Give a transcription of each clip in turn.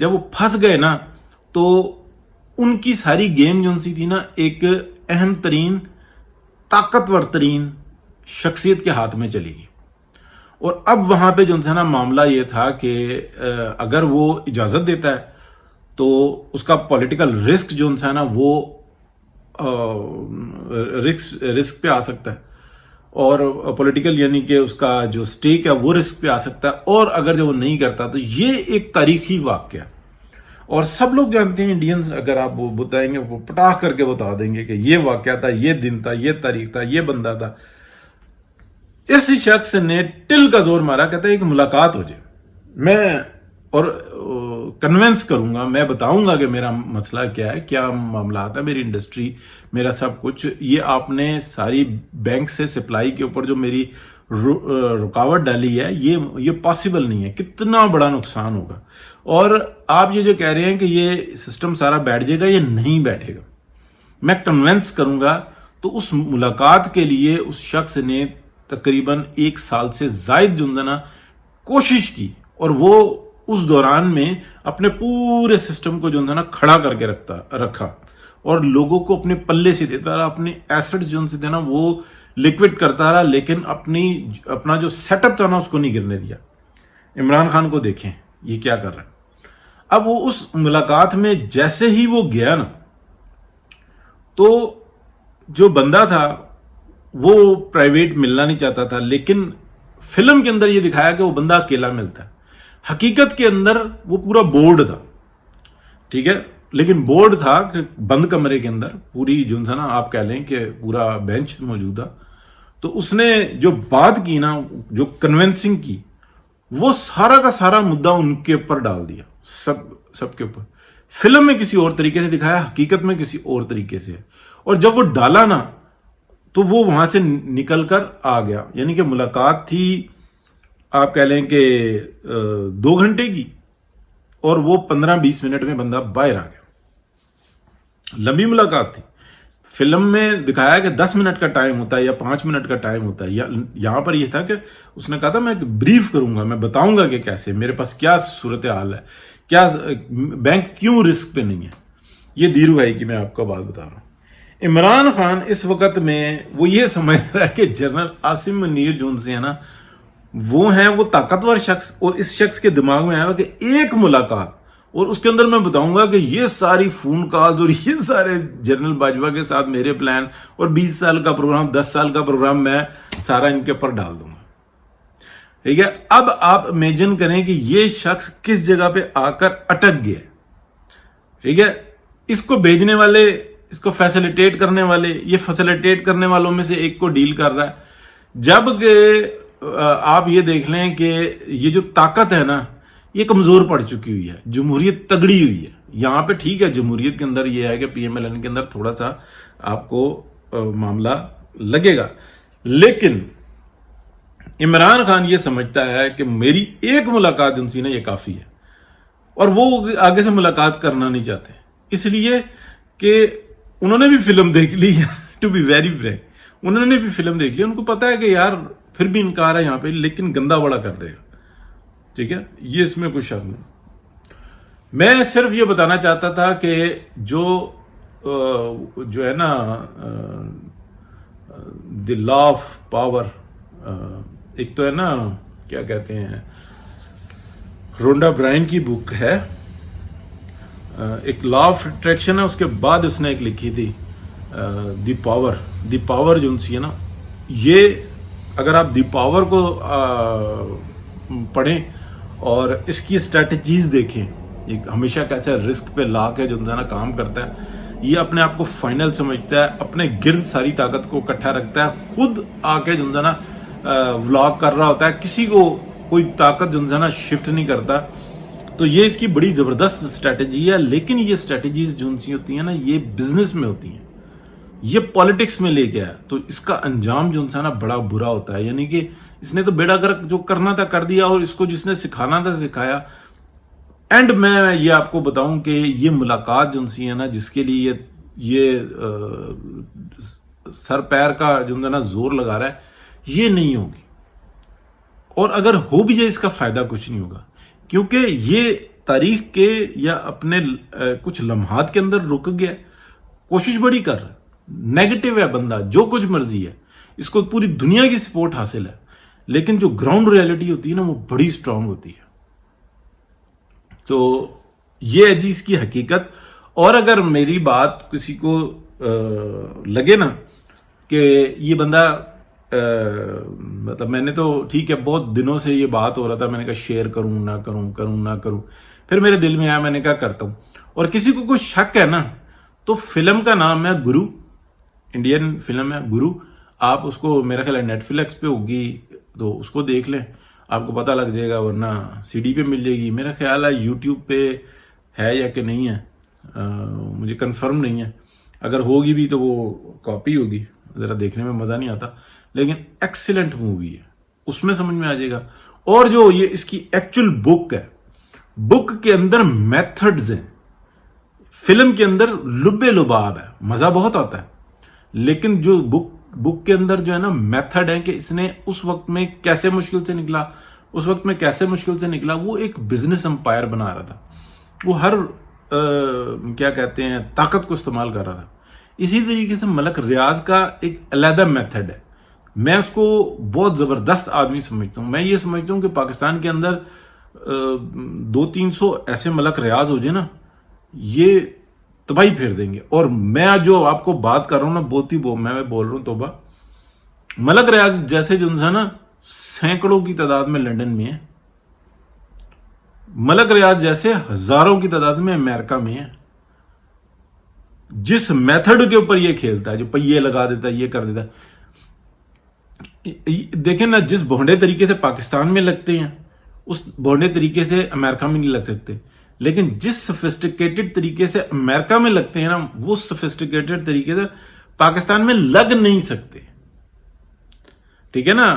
جب وہ پھنس گئے نا تو ان کی ساری گیم جو سی تھی نا ایک اہم ترین طاقتور ترین شخصیت کے ہاتھ میں چلی گئی. اور اب وہاں پہ جو ہے نا معاملہ یہ تھا کہ اگر وہ اجازت دیتا ہے تو اس کا پولیٹیکل رسک جو ہے نا وہ رسک پہ آ سکتا ہے, اور پولیٹیکل یعنی کہ اس کا جو سٹیک ہے وہ رسک پہ آ سکتا ہے, اور اگر جو وہ نہیں کرتا تو یہ ایک تاریخی واقعہ. اور سب لوگ جانتے ہیں انڈینز, اگر آپ وہ بتائیں گے وہ پٹاخ کر کے بتا دیں گے کہ یہ واقعہ تھا, یہ دن تھا, یہ تاریخ تھا, یہ بندہ تھا. اس شخص نے ٹل کا زور مارا, کہتا ہے کہ ملاقات ہو جائے, میں اور کنونس کروں گا, میں بتاؤں گا کہ میرا مسئلہ کیا ہے, کیا معاملات ہے, میری انڈسٹری, میرا سب کچھ, یہ آپ نے ساری بینک سے سپلائی کے اوپر جو میری رکاوٹ ڈالی ہے یہ پاسبل نہیں ہے, کتنا بڑا نقصان ہوگا. اور آپ یہ جو کہہ رہے ہیں کہ یہ سسٹم سارا بیٹھ جائے گا, یہ نہیں بیٹھے گا, میں کنونس کروں گا. تو اس ملاقات کے لیے اس شخص نے تقریباً 1 سال سے زائد جو نا کوشش کی, اور وہ اس دوران میں اپنے پورے سسٹم کو جو نا کھڑا کر کے رکھا, اور لوگوں کو اپنے پلے سے دیتا رہا, اپنے ایسٹس جو تھے نا وہ لیکوڈ کرتا رہا, لیکن اپنا جو سیٹ اپ تھا نا اس کو نہیں گرنے دیا. عمران خان کو دیکھیں یہ کیا کر رہا ہے. اب وہ اس ملاقات میں جیسے ہی وہ گیا نا تو جو بندہ تھا وہ پرائیویٹ ملنا نہیں چاہتا تھا, لیکن فلم کے اندر یہ دکھایا کہ وہ بندہ اکیلا ملتا ہے. حقیقت کے اندر وہ پورا بورڈ تھا, ٹھیک ہے, لیکن بورڈ تھا کہ بند کمرے کے اندر پوری جو نا آپ کہہ لیں کہ پورا بینچ موجود تھا. تو اس نے جو بات کی نا, جو کنونسنگ کی, وہ سارا کا سارا مدعا ان کے اوپر ڈال دیا, سب کے اوپر. فلم میں کسی اور طریقے سے دکھایا, حقیقت میں کسی اور طریقے سے. اور جب وہ ڈالا نا تو وہ وہاں سے نکل کر آ گیا. یعنی کہ ملاقات تھی آپ کہہ لیں کہ 2 گھنٹے کی, اور وہ 15-20 منٹ میں بندہ باہر آ گیا. لمبی ملاقات تھی. فلم میں دکھایا کہ 10 منٹ کا ٹائم ہوتا ہے یا 5 منٹ کا ٹائم ہوتا ہے. یہاں پر یہ تھا کہ اس نے کہا تھا میں بریف کروں گا, میں بتاؤں گا کہ کیسے, میرے پاس کیا صورتحال ہے, کیا بینک کیوں رسک پہ نہیں ہے. یہ دیرو بھائی کی میں آپ کو بات بتا رہا ہوں. عمران خان اس وقت میں وہ یہ سمجھ رہا ہے کہ جنرل عاصم منیر جو سے ہے نا وہ ہیں وہ طاقتور شخص, اور اس شخص کے دماغ میں آیا کہ ایک ملاقات, اور اس کے اندر میں بتاؤں گا کہ یہ ساری فون کالز اور یہ سارے جنرل باجوہ کے ساتھ میرے پلان, اور 20 سال کا پروگرام, 10 سال کا پروگرام میں سارا ان کے اوپر ڈال دوں گا. ٹھیک ہے, اب آپ امیجن کریں کہ یہ شخص کس جگہ پہ آ کر اٹک گیا. ٹھیک ہے, اس کو بھیجنے والے, اس کو فیسیلیٹیٹ کرنے والے, یہ فیسیلیٹیٹ کرنے والوں میں سے ایک کو ڈیل کر رہا ہے. جبکہ آپ یہ دیکھ لیں کہ یہ جو طاقت ہے نا یہ کمزور پڑ چکی ہوئی ہے, جمہوریت تگڑی ہوئی ہے. یہاں پہ ٹھیک ہے جمہوریت کے اندر یہ ہے کہ پی ایم ایل این کے اندر تھوڑا سا آپ کو معاملہ لگے گا, لیکن عمران خان یہ سمجھتا ہے کہ میری ایک ملاقات ان سے نا یہ کافی ہے, اور وہ آگے سے ملاقات کرنا نہیں چاہتے, اس لیے کہ انہوں نے بھی فلم دیکھ لی ہے. ٹو بی ویری فرینک, انہوں نے بھی فلم دیکھ لی, ان کو پتا ہے کہ یار پھر بھی انکار ہے یہاں پہ, لیکن گندا بڑا کر دے گا. ٹھیک ہے, یہ اس میں کوئی شک نہیں. میں صرف یہ بتانا چاہتا تھا کہ جو ہے نا دی لا آف پاور, ایک تو ہے نا کیا کہتے ہیں, رونڈا برائن کی بک ہے, ایک لا آف اٹریکشن ہے, اس کے بعد اس نے ایک لکھی تھی دی پاور جو سی ہے نا, یہ اگر آپ دی پاور کو پڑھیں اور اس کی اسٹریٹجیز دیکھیں, ایک ہمیشہ کیسے رسک پہ لا کے جو نا کام کرتا ہے, یہ اپنے آپ کو فائنل سمجھتا ہے, اپنے گرد ساری طاقت کو اکٹھا رکھتا ہے, خود آ کے جو نا ولاگ کر رہا ہوتا ہے, کسی کو کوئی طاقت جو نا شفٹ نہیں کرتا. تو یہ اس کی بڑی زبردست اسٹریٹجی ہے. لیکن یہ اسٹریٹجیز جو سی ہوتی ہیں نا یہ بزنس میں ہوتی ہیں, یہ پالیٹکس میں لے کے آیا تو اس کا انجام جو نا بڑا برا ہوتا ہے. یعنی کہ اس نے تو بیڑا گرک جو کرنا تھا کر دیا, اور اس کو جس نے سکھانا تھا سکھایا. اینڈ میں یہ آپ کو بتاؤں کہ یہ ملاقات جو سی ہے نا جس کے لیے یہ سر پیر کا جو نا زور لگا رہا ہے, یہ نہیں ہوگی, اور اگر ہو بھی جائے اس کا فائدہ کچھ نہیں ہوگا, کیونکہ یہ تاریخ کے یا اپنے کچھ لمحات کے اندر رک گیا، کوشش بڑی کر رہا ہے، نیگیٹو ہے بندہ، جو کچھ مرضی ہے، اس کو پوری دنیا کی سپورٹ حاصل ہے، لیکن جو گراؤنڈ ریالٹی ہوتی ہے نا وہ بڑی سٹرونگ ہوتی ہے. تو یہ ہے جی اس کی حقیقت. اور اگر میری بات کسی کو لگے نا کہ یہ بندہ مطلب میں نے تو ٹھیک ہے بہت دنوں سے یہ بات ہو رہا تھا، میں نے کہا شیئر کروں نہ کروں، پھر میرے دل میں آیا، میں نے کہا کرتا ہوں. اور کسی کو کوئی شک ہے نا تو فلم کا نام ہے گرو، انڈین فلم ہے گرو. آپ اس کو میرا خیال ہے نیٹ فلکس پہ ہوگی تو اس کو دیکھ لیں، آپ کو پتہ لگ جائے گا، ورنہ سی ڈی پہ مل جائے گی. میرا خیال ہے یوٹیوب پہ ہے یا کہ نہیں ہے، مجھے کنفرم نہیں ہے. اگر ہوگی بھی تو وہ کاپی ہوگی، ذرا دیکھنے میں مزہ نہیں آتا، لیکن ایکسیلنٹ مووی ہے، اس میں سمجھ میں آ جائے گا. اور جو یہ اس کی ایکچوئل بک ہے، بک کے اندر میتھڈز ہیں، فلم کے اندر لبے لباب ہے، مزہ بہت آتا ہے، لیکن جو بک کے اندر جو ہے نا میتھڈ ہے کہ اس نے اس وقت میں کیسے مشکل سے نکلا، وہ ایک بزنس امپائر بنا رہا تھا، وہ ہر کیا کہتے ہیں طاقت کو استعمال کر رہا تھا. اسی طریقے سے ملک ریاض کا ایک علیحدہ میتھڈ ہے، میں اس کو بہت زبردست آدمی سمجھتا ہوں. میں یہ سمجھتا ہوں کہ پاکستان کے اندر 200-300 ایسے ملک ریاض ہو جائے نا، یہ تباہی پھیر دیں گے. اور میں آج جو آپ کو بات کر رہا ہوں نا میں بول رہا ہوں توبہ، ملک ریاض جیسے جو ہے نا سینکڑوں کی تعداد میں لندن میں ہے، ملک ریاض جیسے ہزاروں کی تعداد میں امریکہ میں ہے. جس میتھڈ کے اوپر یہ کھیلتا ہے، جو پہیے لگا دیتا ہے، یہ کر دیتا ہے، دیکھیں نا جس بھونڈے طریقے سے پاکستان میں لگتے ہیں اس بھونڈے طریقے سے امریکہ میں نہیں لگ سکتے، لیکن جس سفسٹیکیٹڈ طریقے سے امریکہ میں لگتے ہیں نا وہ سفسٹیکیٹڈ طریقے سے پاکستان میں لگ نہیں سکتے. ٹھیک ہے نا،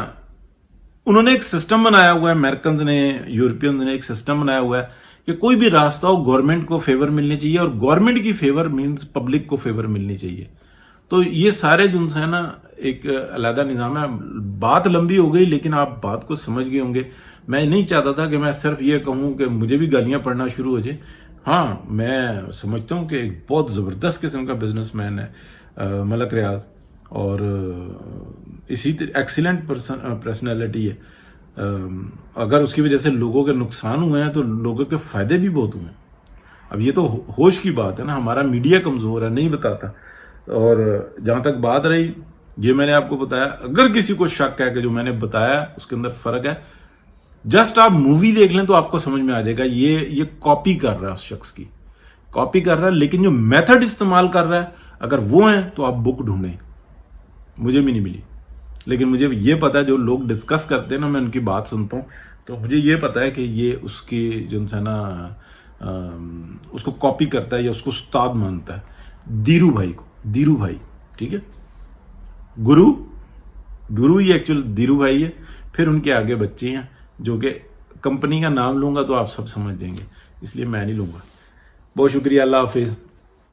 انہوں نے ایک سسٹم بنایا ہوا ہے، امریکنز نے، یورپینز نے ایک سسٹم بنایا ہوا ہے کہ کوئی بھی راستہ ہو گورنمنٹ کو فیور ملنی چاہیے، اور گورنمنٹ کی فیور مینز پبلک کو فیور ملنی چاہیے. تو یہ سارے جو ہے نا ایک علیحدہ نظام ہے. بات لمبی ہو گئی لیکن آپ بات کو سمجھ گئے ہوں گے. میں نہیں چاہتا تھا کہ میں صرف یہ کہوں کہ مجھے بھی گالیاں پڑھنا شروع ہو جائے. ہاں میں سمجھتا ہوں کہ ایک بہت زبردست قسم کا بزنس مین ہے ملک ریاض، اور اسی طرح ایکسیلنٹ پرسنالٹی ہے. اگر اس کی وجہ سے لوگوں کے نقصان ہوئے ہیں تو لوگوں کے فائدے بھی بہت ہوئے ہیں. اب یہ تو ہوش کی بات ہے نا، ہمارا میڈیا کمزور ہے، نہیں بتاتا. اور جہاں تک بات رہی، یہ میں نے آپ کو بتایا، اگر کسی کو شک ہے کہ جو میں نے بتایا اس کے اندر فرق ہے، جسٹ آپ مووی دیکھ لیں تو آپ کو سمجھ میں آ جائے گا. یہ کاپی کر رہا ہے، اس شخص کی کاپی کر رہا ہے، لیکن جو میتھڈ استعمال کر رہا ہے اگر وہ ہیں تو آپ بک ڈھونڈیں. مجھے بھی نہیں ملی، لیکن مجھے یہ پتا ہے جو لوگ ڈسکس کرتے ہیں نا، میں ان کی بات سنتا ہوں تو مجھے یہ پتا ہے کہ یہ اس کی جو ہے نا اس کو کاپی کرتا ہے یا اس کو استاد مانتا ہے. دیرو بھائی ٹھیک ہے، گرو یہ ایکچوئل دیرو بھائی ہے. پھر ان کے آگے بچے ہیں جو کہ کمپنی کا نام لوں گا تو آپ سب سمجھ جائیں گے، اس لیے میں نہیں لوں گا. بہت شکریہ، اللہ حافظ.